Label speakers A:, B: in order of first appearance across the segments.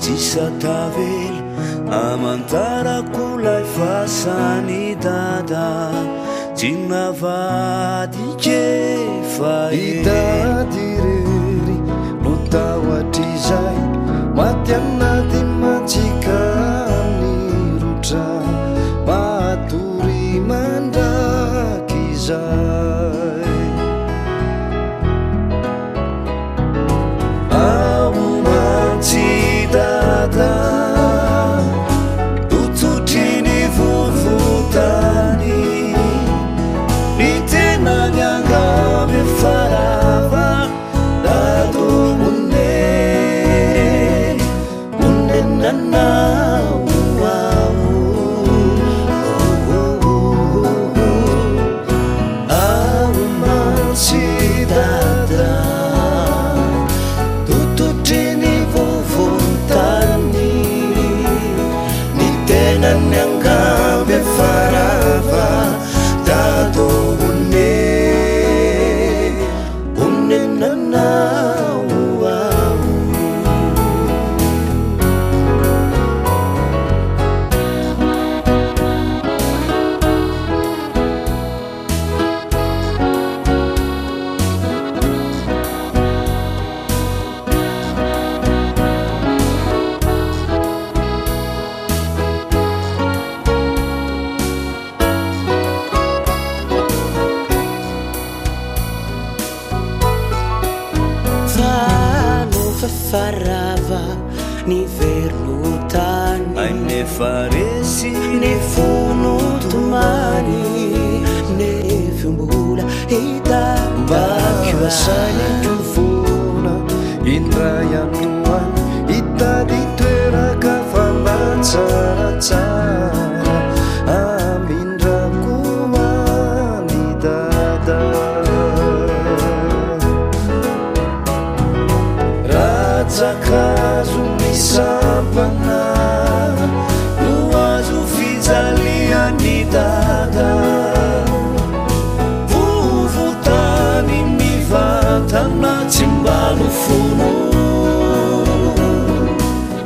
A: Sisa tavela amantarako lay fasany dada tsy navadike fa
B: itady rery no tahoatry izay maty anaty matsikany rotra matory mandraky izay
A: ao mantsy dada totsotry ny vovotany ny tena miangamy farava dado une nanao ao mantsy dada tututri ny vovotany ny tena miangamy farava dado une nanao
C: farava ny verotany
A: aine faresy
C: ny fonotomany ny fiombola
B: mbakyo asany tovona indray androany hitady toeraka fambatsaratsara amindrako many dada
A: ratsakazo misampana no azo fijaliany dada vovotany mivantana tsy mba nofono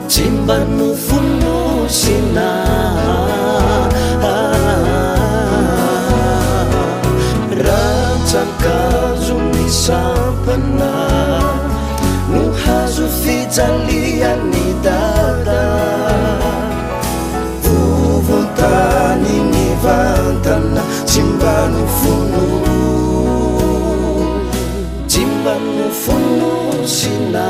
A: tsy mba nofono sina ratsakazo misampana no hazo fijaliany dada vovotany mivantana tsy mba nofono tsy mba nofono sina